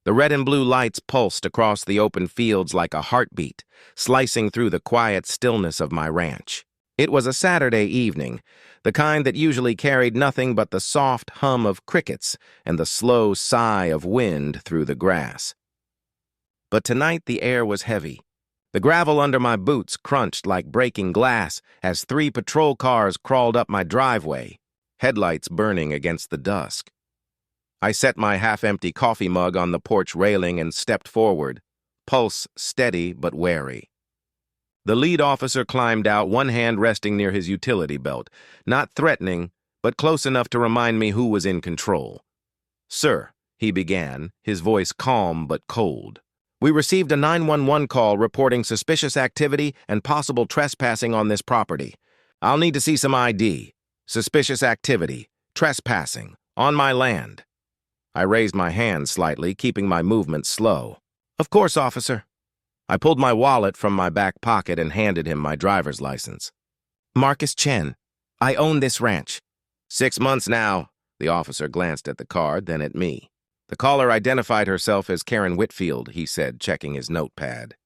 The red and blue lights pulsed across the open fields like a heartbeat, slicing through the quiet stillness of my ranch. It was a Saturday evening, the kind that usually carried nothing but the soft hum of crickets and the slow sigh of wind through the grass. But tonight the air was heavy. The gravel under my boots crunched like breaking glass as 3 patrol cars crawled up my driveway, headlights burning against the dusk. I set my half-empty coffee mug on the porch railing and stepped forward, pulse steady but wary. The lead officer climbed out, one hand resting near his utility belt, not threatening, but close enough to remind me who was in control. "Sir," he began, his voice calm but cold. "We received a 911 call reporting suspicious activity and possible trespassing on this property. I'll need to see some ID. Suspicious activity, trespassing, on my land." I raised my hand slightly, keeping my movement slow. "Of course, officer." I pulled my wallet from my back pocket and handed him my driver's license. "Marcus Chen. I own this ranch." 6 months now." The officer glanced at the card, then at me. The caller identified herself as Karen Whitfield, he said, checking his notepad.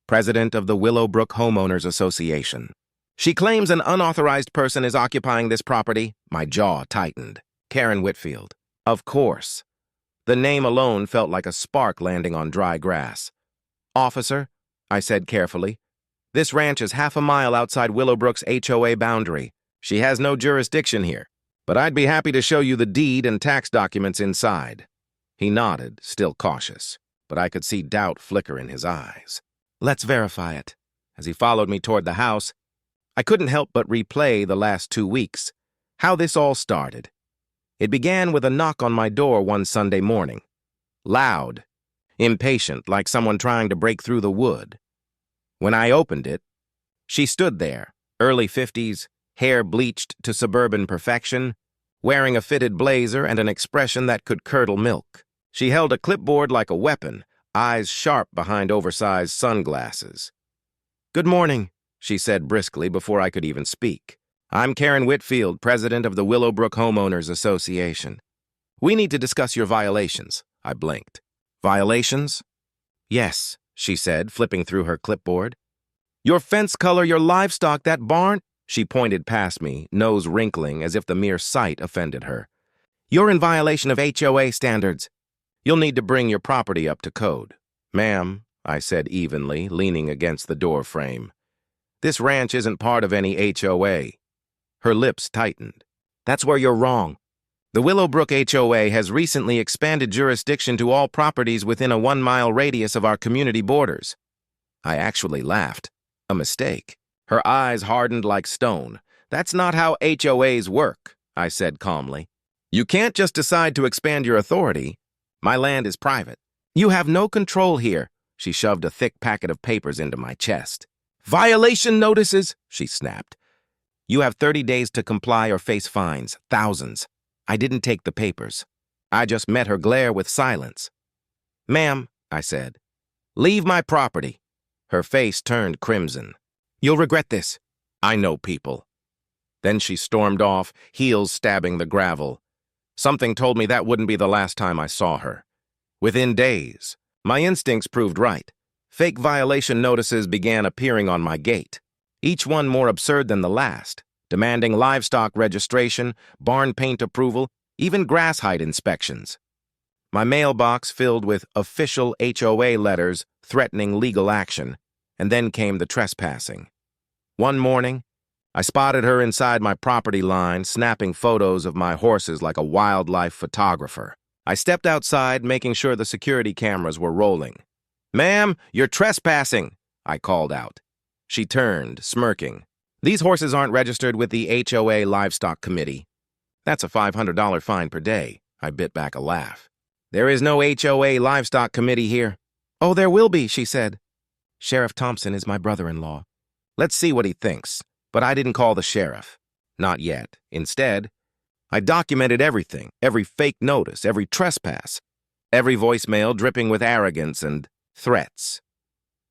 "President of the Willowbrook Homeowners Association. She claims an unauthorized person is occupying this property." My jaw tightened. Karen Whitfield. Of course. The name alone felt like a spark landing on dry grass. "Officer," I said carefully, "this ranch is half a mile outside Willowbrook's HOA boundary. She has no jurisdiction here, but I'd be happy to show you the deed and tax documents inside." He nodded, still cautious, but I could see doubt flicker in his eyes. "Let's verify it." As he followed me toward the house, I couldn't help but replay the last 2 weeks, how this all started. It began with a knock on my door one Sunday morning. Loud, impatient, like someone trying to break through the wood. When I opened it, she stood there, early 50s, hair bleached to suburban perfection, wearing a fitted blazer and an expression that could curdle milk. She held a clipboard like a weapon, eyes sharp behind oversized sunglasses. "Good morning," she said briskly before I could even speak. "I'm Karen Whitfield, president of the Willowbrook Homeowners Association. We need to discuss your violations." I blinked. "Violations?" "Yes," she said, flipping through her clipboard. "Your fence color, your livestock, that barn." She pointed past me, nose wrinkling as if the mere sight offended her. "You're in violation of HOA standards. You'll need to bring your property up to code." "Ma'am," I said evenly, leaning against the door frame, "this ranch isn't part of any HOA." Her lips tightened. "That's where you're wrong. The Willowbrook HOA has recently expanded jurisdiction to all properties within a 1-mile radius of our community borders." I actually laughed. A mistake. Her eyes hardened like stone. "That's not how HOAs work," I said calmly. "You can't just decide to expand your authority. My land is private. You have no control here." She shoved a thick packet of papers into my chest. "Violation notices," she snapped. "You have 30 days to comply or face fines, thousands." I didn't take the papers. I just met her glare with silence. "Ma'am," I said, "leave my property." Her face turned crimson. "You'll regret this." "I know people." Then she stormed off, heels stabbing the gravel. Something told me that wouldn't be the last time I saw her. Within days, my instincts proved right. Fake violation notices began appearing on my gate, each one more absurd than the last, demanding livestock registration, barn paint approval, even grass height inspections. My mailbox filled with official HOA letters threatening legal action, and then came the trespassing. One morning, I spotted her inside my property line, snapping photos of my horses like a wildlife photographer. I stepped outside, making sure the security cameras were rolling. "Ma'am, you're trespassing," I called out. She turned, smirking. "These horses aren't registered with the HOA Livestock Committee." "That's a $500 fine per day," I bit back a laugh. "There is no HOA Livestock Committee here." "Oh, there will be," she said. "Sheriff Thompson is my brother-in-law. Let's see what he thinks." But I didn't call the sheriff. Not yet. Instead, I documented everything, every fake notice, every trespass, every voicemail dripping with arrogance and threats.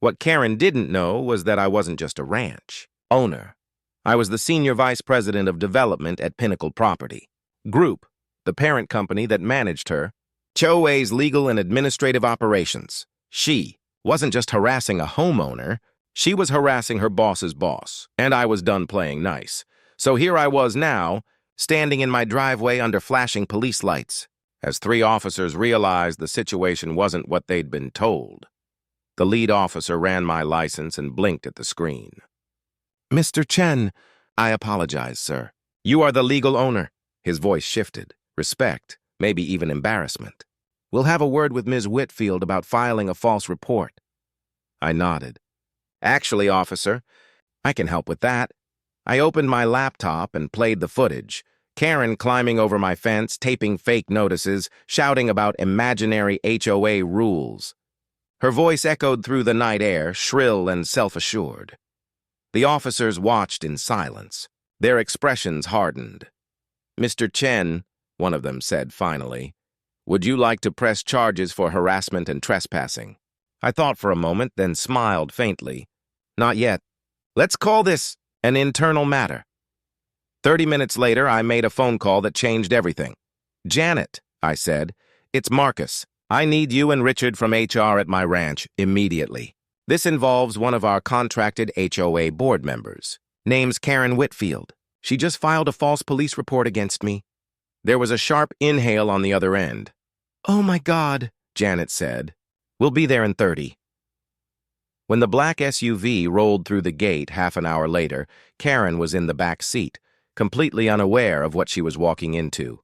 What Karen didn't know was that I wasn't just a ranch owner. I was the senior vice president of development at Pinnacle Property Group, the parent company that managed her, HOA's legal and administrative operations. She wasn't just harassing a homeowner, she was harassing her boss's boss, and I was done playing nice. So here I was now, standing in my driveway under flashing police lights, as 3 officers realized the situation wasn't what they'd been told. The lead officer ran my license and blinked at the screen. "Mr. Chen, I apologize, sir. You are the legal owner." His voice shifted. Respect, maybe even embarrassment. "We'll have a word with Ms. Whitfield about filing a false report." I nodded. "Actually, officer, I can help with that." I opened my laptop and played the footage. Karen climbing over my fence, taping fake notices, shouting about imaginary HOA rules. Her voice echoed through the night air, shrill and self-assured. The officers watched in silence. Their expressions hardened. "Mr. Chen," one of them said finally, "would you like to press charges for harassment and trespassing?" I thought for a moment, then smiled faintly. "Not yet. Let's call this an internal matter." 30 minutes later, I made a phone call that changed everything. "Janet," I said, "it's Marcus. I need you and Richard from HR at my ranch immediately. This involves one of our contracted HOA board members. Name's Karen Whitfield. She just filed a false police report against me." There was a sharp inhale on the other end. "Oh my God," Janet said. "We'll be there in 30. When the black SUV rolled through the gate half an hour later, Karen was in the back seat, completely unaware of what she was walking into.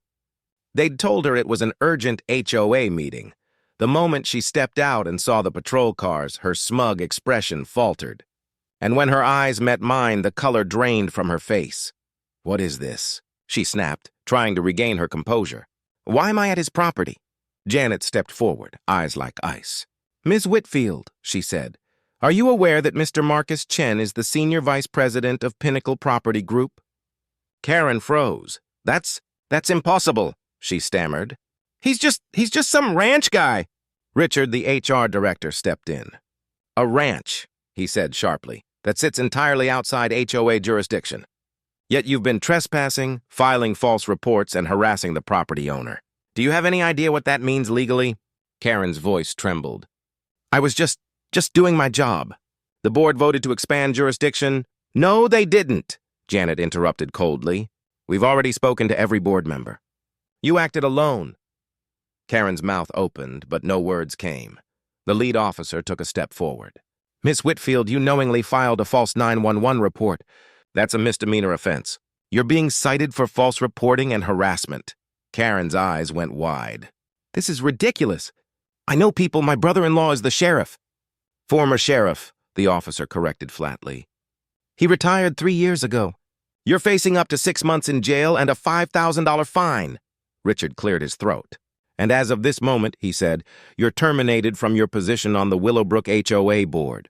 They'd told her it was an urgent HOA meeting. The moment she stepped out and saw the patrol cars, her smug expression faltered. And when her eyes met mine, the color drained from her face. "What is this?" she snapped, trying to regain her composure. "Why am I at his property?" Janet stepped forward, eyes like ice. "Ms. Whitfield," she said, "are you aware that Mr. Marcus Chen is the Senior Vice President of Pinnacle Property Group?" Karen froze. That's impossible," she stammered. He's just some ranch guy." Richard, the HR director, stepped in. "A ranch," he said sharply, "that sits entirely outside HOA jurisdiction. Yet you've been trespassing, filing false reports, and harassing the property owner. Do you have any idea what that means legally?" Karen's voice trembled. "I was just doing my job. The board voted to expand jurisdiction." "No, they didn't," Janet interrupted coldly. "We've already spoken to every board member. You acted alone." Karen's mouth opened, but no words came. The lead officer took a step forward. "Miss Whitfield, you knowingly filed a false 911 report. That's a misdemeanor offense. You're being cited for false reporting and harassment." Karen's eyes went wide. "This is ridiculous. I know people. My brother-in-law is the sheriff." "Former sheriff," the officer corrected flatly. "He retired 3 years ago. You're facing up to 6 months in jail and a $5,000 fine." Richard cleared his throat. "And as of this moment," he said, "you're terminated from your position on the Willowbrook HOA board."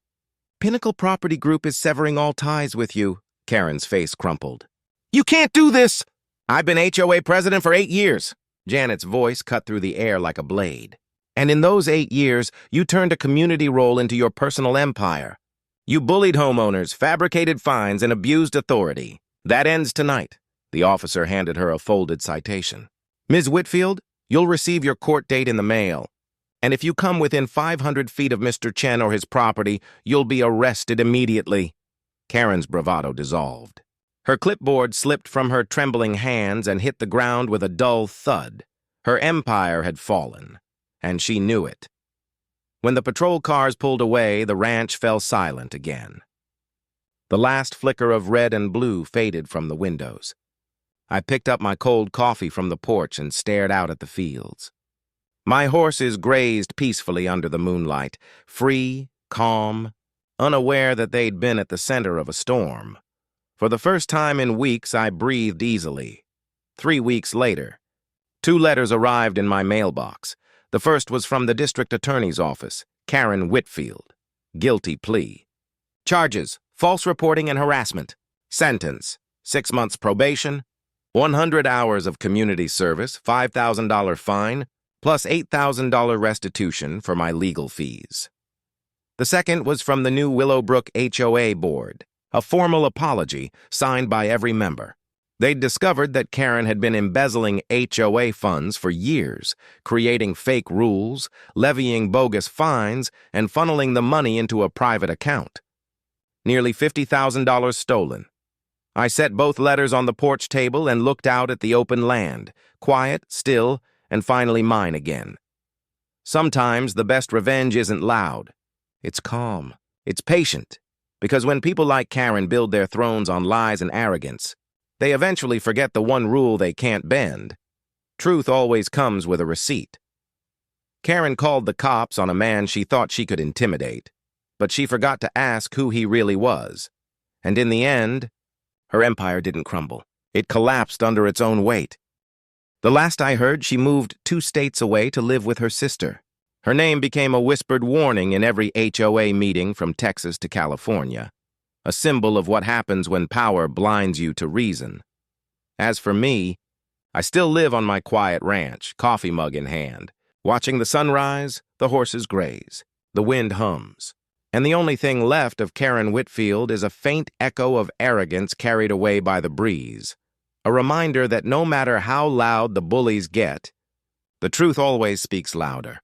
"Pinnacle Property Group is severing all ties with you." Karen's face crumpled. "You can't do this!" "I've been HOA president for 8 years. Janet's voice cut through the air like a blade. "And in those 8 years, you turned a community role into your personal empire. You bullied homeowners, fabricated fines, and abused authority. That ends tonight." The officer handed her a folded citation. "Ms. Whitfield, you'll receive your court date in the mail. And if you come within 500 feet of Mr. Chen or his property, you'll be arrested immediately." Karen's bravado dissolved. Her clipboard slipped from her trembling hands and hit the ground with a dull thud. Her empire had fallen, and she knew it. When the patrol cars pulled away, the ranch fell silent again. The last flicker of red and blue faded from the windows. I picked up my cold coffee from the porch and stared out at the fields. My horses grazed peacefully under the moonlight, free, calm, unaware that they'd been at the center of a storm. For the first time in weeks, I breathed easily. 3 weeks later, 2 letters arrived in my mailbox. The first was from the district attorney's office, Karen Whitfield. Guilty plea. Charges: false reporting and harassment. Sentence: 6 months probation, 100 hours of community service, $5,000 fine, plus $8,000 restitution for my legal fees. The second was from the new Willowbrook HOA board, a formal apology signed by every member. They'd discovered that Karen had been embezzling HOA funds for years, creating fake rules, levying bogus fines, and funneling the money into a private account. Nearly $50,000 stolen. I set both letters on the porch table and looked out at the open land, quiet, still, and finally mine again. Sometimes the best revenge isn't loud. It's calm. It's patient. Because when people like Karen build their thrones on lies and arrogance, they eventually forget the one rule they can't bend. Truth always comes with a receipt. Karen called the cops on a man she thought she could intimidate, but she forgot to ask who he really was. And in the end, her empire didn't crumble. It collapsed under its own weight. The last I heard, she moved 2 states away to live with her sister. Her name became a whispered warning in every HOA meeting from Texas to California, a symbol of what happens when power blinds you to reason. As for me, I still live on my quiet ranch, coffee mug in hand, watching the sunrise, the horses graze, the wind hums. And the only thing left of Karen Whitfield is a faint echo of arrogance carried away by the breeze, a reminder that no matter how loud the bullies get, the truth always speaks louder.